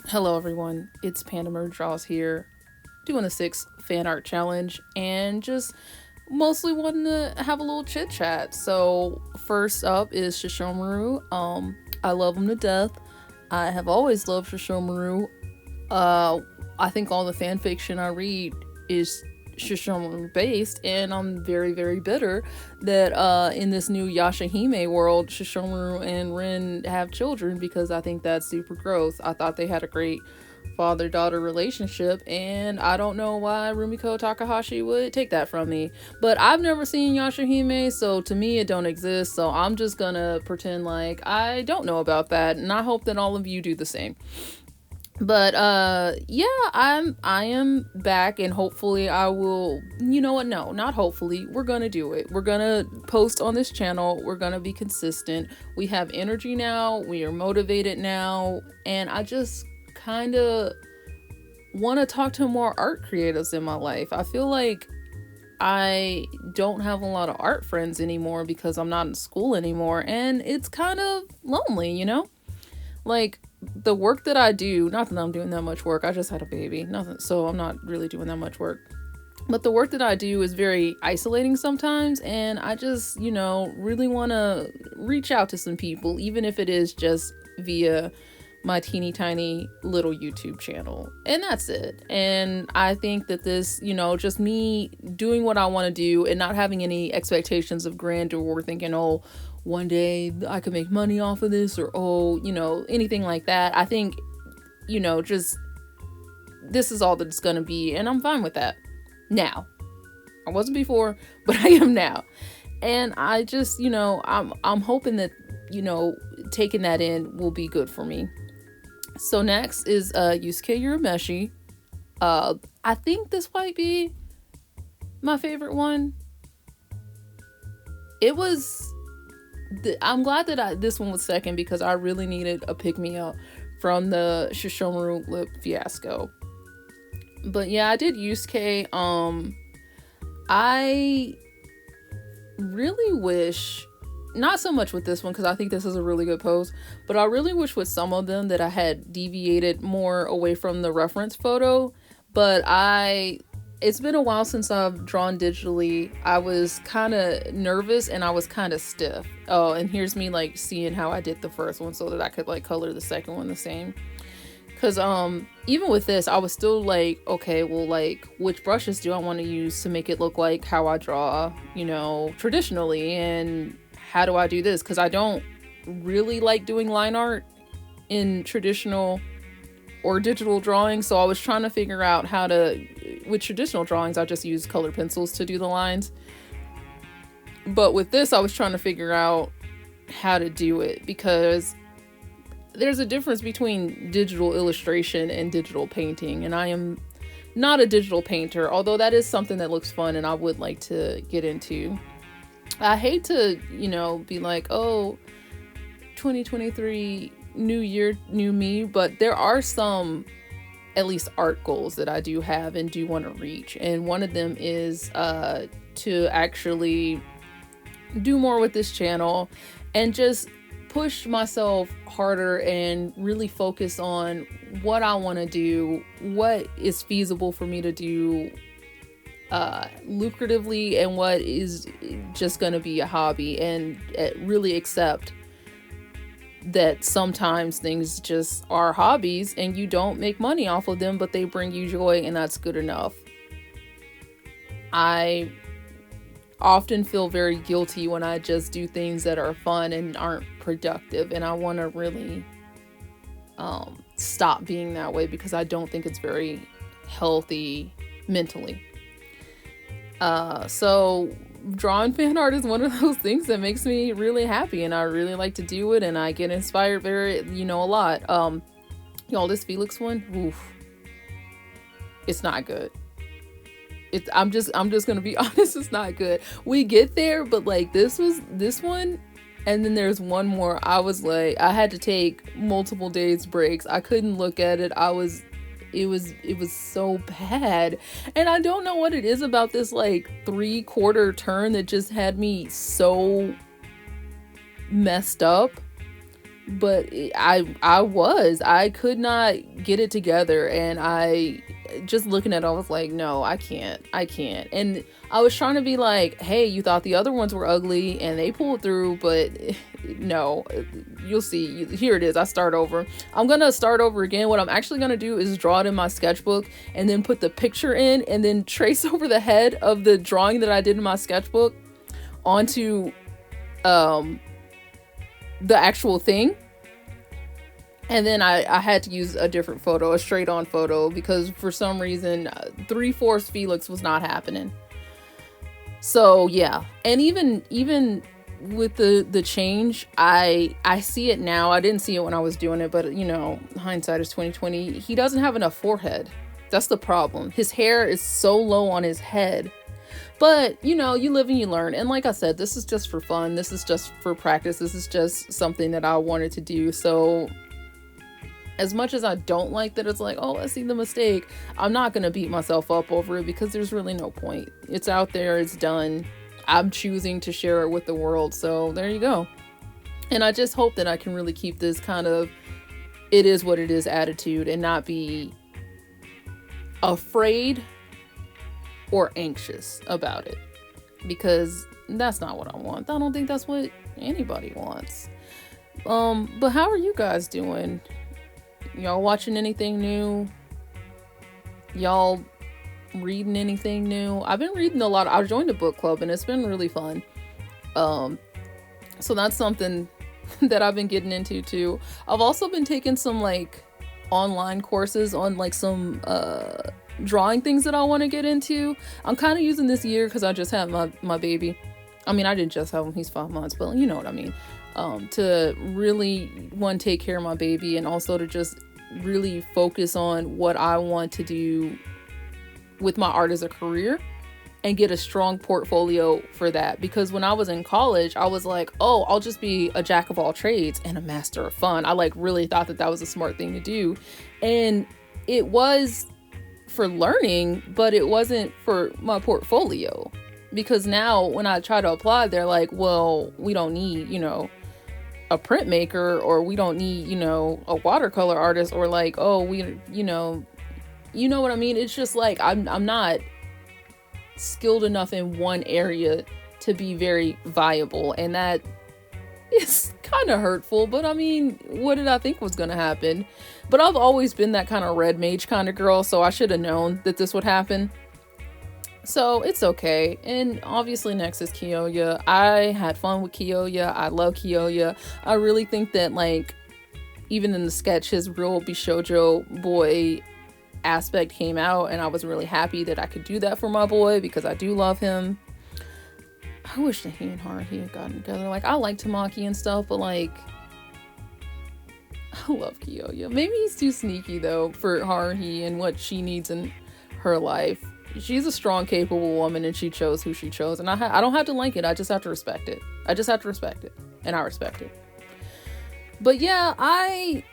Hello, everyone. It's Panda Merge Draws here, doing the sixth fan art challenge, and just mostly wanting to have a little chit chat. So, first up is Shishomaru. I love him to death. I have always loved Shishomaru. Uh, I think all the fan fiction I read is Shishomaru based, and I'm very, very bitter that in this new Yashahime world, Shishomaru and Rin have children because I think that's super gross. I thought they had a great father daughter relationship, and I don't know why Rumiko Takahashi would take that from me. But I've never seen Yashahime, so to me it don't exist, so I'm just gonna pretend like I don't know about that, and I hope that all of you do the same. But yeah, I am back, and hopefully I will, you know what, no, not hopefully, we're gonna do it. We're gonna post on this channel, we're gonna be consistent. We have energy now, we are motivated now, and I just kind of want to talk to more art creatives in my life. I feel like I don't have a lot of art friends anymore because I'm not in school anymore, and it's kind of lonely. Like, the work that I do, not that I'm doing that much work, I just had a baby, nothing, so I'm not really doing that much work. But the work that I do is very isolating sometimes, and I just, really want to reach out to some people, even if it is just via my teeny tiny little YouTube channel. And that's it. And I think that this, just me doing what I want to do and not having any expectations of grandeur or thinking, oh, one day I could make money off of this, or oh, anything like that. I think, just this is all that it's going to be, and I'm fine with that. Now, I wasn't before, but I am now. And I just, I'm hoping that, taking that in will be good for me. So next is Yusuke Urameshi. I think this might be my favorite one. It was I'm glad that this one was second because I really needed a pick me up from the Shishomaru lip fiasco. But yeah, I did Yusuke. I really wish, not so much with this one because I think this is a really good pose, but I really wish with some of them that I had deviated more away from the reference photo. But it's been a while since I've drawn digitally. I was kind of nervous and I was kind of stiff. Oh, and here's me like seeing how I did the first one so that I could like color the second one the same. Cause even with this, I was still like, okay, well, like, which brushes do I want to use to make it look like how I draw, traditionally, and how do I do this? Cause I don't really like doing line art in traditional or digital drawing, so I was trying to figure out how to. With traditional drawings, I just use colored pencils to do the lines, but with this, I was trying to figure out how to do it because there's a difference between digital illustration and digital painting, and I am not a digital painter, although that is something that looks fun and I would like to get into. I hate to, be like, oh, 2023, new year, new me, but there are some, at least, art goals that I do have and do want to reach, and one of them is to actually do more with this channel and just push myself harder and really focus on what I want to do, what is feasible for me to do lucratively, and what is just going to be a hobby, and really accept that sometimes things just are hobbies and you don't make money off of them, but they bring you joy, and that's good enough. I often feel very guilty when I just do things that are fun and aren't productive, and I want to really stop being that way because I don't think it's very healthy mentally. So drawing fan art is one of those things that makes me really happy, and I really like to do it, and I get inspired very, a lot. Y'all, this Felix one, oof, it's not good. I'm just gonna be honest, it's not good. We get there, but like this one, and then there's one more. I was like, I had to take multiple days breaks. I couldn't look at it. It was so bad, and I don't know what it is about this like 3/4 turn that just had me so messed up. but I could not get it together, and I just looking at it, I was like, no, I can't. And I was trying to be like, hey, you thought the other ones were ugly and they pulled through, but no, you'll see. Here it is. I start over. I'm gonna start over again. What I'm actually gonna do is draw it in my sketchbook and then put the picture in and then trace over the head of the drawing that I did in my sketchbook onto the actual thing. And then I had to use a different photo, a straight on photo, because for some reason 3/4 Felix was not happening. So yeah. And even with the change, I see it now. I didn't see it when I was doing it, but you know, hindsight is 2020. He doesn't have enough forehead. That's the problem. His hair is so low on his head. But, you know, you live and you learn. And like I said, this is just for fun. This is just for practice. This is just something that I wanted to do. So as much as I don't like that it's like, oh, I see the mistake, I'm not going to beat myself up over it because there's really no point. It's out there. It's done. I'm choosing to share it with the world. So there you go. And I just hope that I can really keep this kind of it is what it is attitude and not be afraid or anxious about it, because that's not what I want. I don't think that's what anybody wants. But how are you guys doing? Y'all watching anything new? Y'all reading anything new? I've been reading a lot. I joined a book club and it's been really fun. So that's something that I've been getting into too. I've also been taking some like online courses on like some drawing things that I want to get into. I'm kind of using this year because I just had my baby. I mean, I didn't just have him, he's 5 months, but you know what I mean. To really, one, take care of my baby, and also to just really focus on what I want to do with my art as a career and get a strong portfolio for that. Because when I was in college, I was like, oh, I'll just be a jack of all trades and a master of fun. I like really thought that was a smart thing to do. And it was for learning, but it wasn't for my portfolio. Because now when I try to apply, they're like, well, we don't need, you know, a printmaker, or we don't need, you know, a watercolor artist, or like, oh, we, you know what I mean? It's just like, I'm not skilled enough in one area to be very viable. And that is kind of hurtful, but I mean, what did I think was going to happen? But I've always been that kind of red mage kind of girl, so I should have known that this would happen. So it's okay. And obviously next is Kiyoya. I had fun with Kiyoya. I love Kiyoya. I really think that, like, even in the sketch, his real Bishoujo boy aspect came out, and I was really happy that I could do that for my boy because I do love him. I wish that he and Haruhi had gotten together. Like, I like Tamaki and stuff, but like, I love Kiyoya. Maybe he's too sneaky though for Haruhi and what she needs in her life. She's a strong, capable woman, and she chose who she chose, and I don't have to like it. I just have to respect it. I just have to respect it, and I respect it. But yeah, I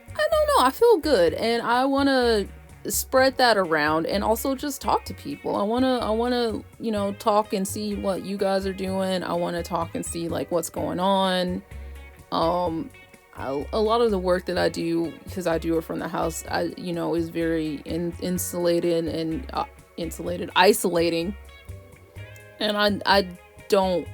don't know. I feel good, and I want to spread that around, and also just talk to people. I want to, you know, talk and see what you guys are doing. I want to talk and see like what's going on. A lot of the work that I do, because I do it from the house, is very insulated and isolating, and I don't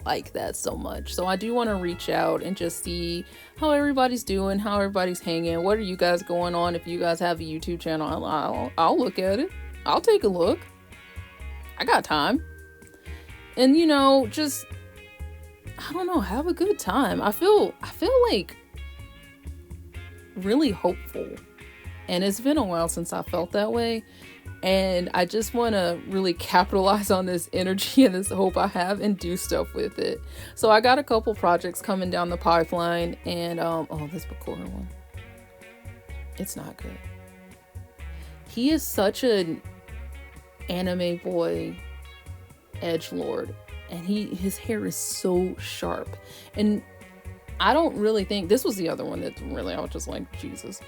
like that so much. So I do want to reach out and just see how everybody's doing, how everybody's hanging. What are you guys going on? If you guys have a YouTube channel, I'll look at it. I'll take a look. I got time. And just, I don't know, have a good time. I feel like really hopeful, and it's been a while since I felt that way, and I just want to really capitalize on this energy and this hope I have and do stuff with it. So I got a couple projects coming down the pipeline, and this Bakura one, it's not good. He is such an anime boy edgelord, and his hair is so sharp, and I don't really think, this was the other one that really, I was just like, Jesus,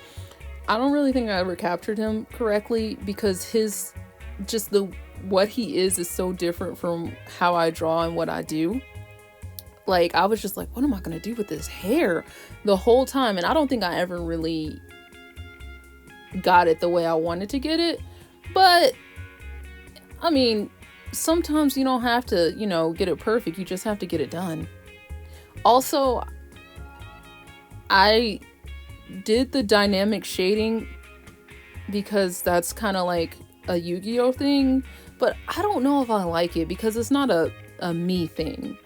I don't really think I ever captured him correctly, because what he is so different from how I draw and what I do. Like, I was just like, what am I gonna do with this hair the whole time? And I don't think I ever really got it the way I wanted to get it. But I mean, sometimes you don't have to, get it perfect. You just have to get it done. Also, I did the dynamic shading because that's kind of like a Yu-Gi-Oh thing, but I don't know if I like it because it's not a me thing.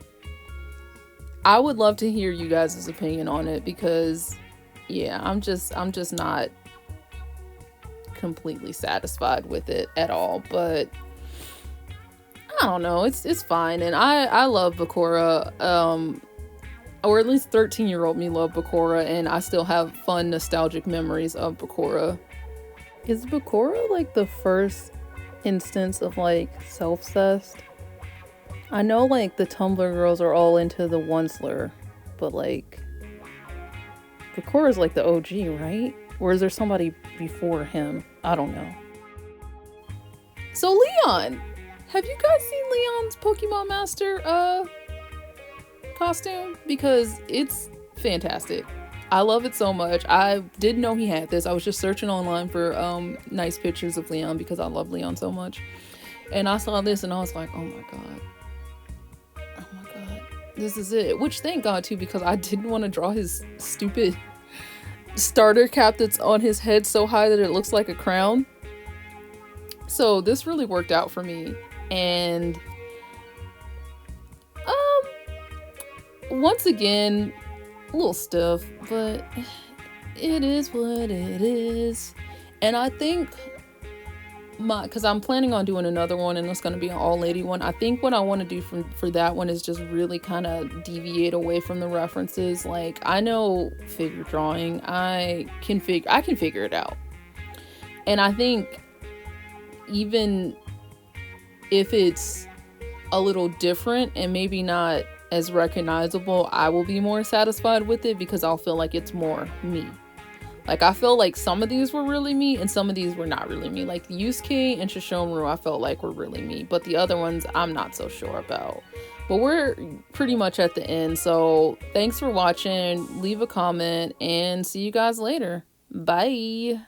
I would love to hear you guys' opinion on it because yeah, I'm just not completely satisfied with it at all, but I don't know, it's fine. And I love Bakura, or at least 13-year-old me love Bakura, and I still have fun nostalgic memories of Bakura. Is Bakura like the first instance of like self-cessed? I know like the Tumblr girls are all into the Onceler, but like Bakura is like the OG, right? Or is there somebody before him? I don't know. So Leon, have you guys seen Leon's Pokemon Master costume? Because it's fantastic. I love it so much. I didn't know he had this. I was just searching online for nice pictures of Leon because I love Leon so much. And I saw this and I was like, oh my god. Oh my god. This is it. Which thank god too, because I didn't want to draw his stupid starter cap that's on his head so high that it looks like a crown. So this really worked out for me. And once again, a little stiff, but it is what it is. And I think because I'm planning on doing another one, and it's going to be an all lady one. I think what I want to do for that one is just really kind of deviate away from the references. Like, I know figure drawing, I can figure it out. And I think even if it's a little different and maybe not as recognizable, I will be more satisfied with it because I'll feel like it's more me. Like, I feel like some of these were really me and some of these were not really me. Like Yusuke and Shishomaru, I felt like were really me, but the other ones I'm not so sure about. But we're pretty much at the end, so thanks for watching. Leave a comment and see you guys later. Bye.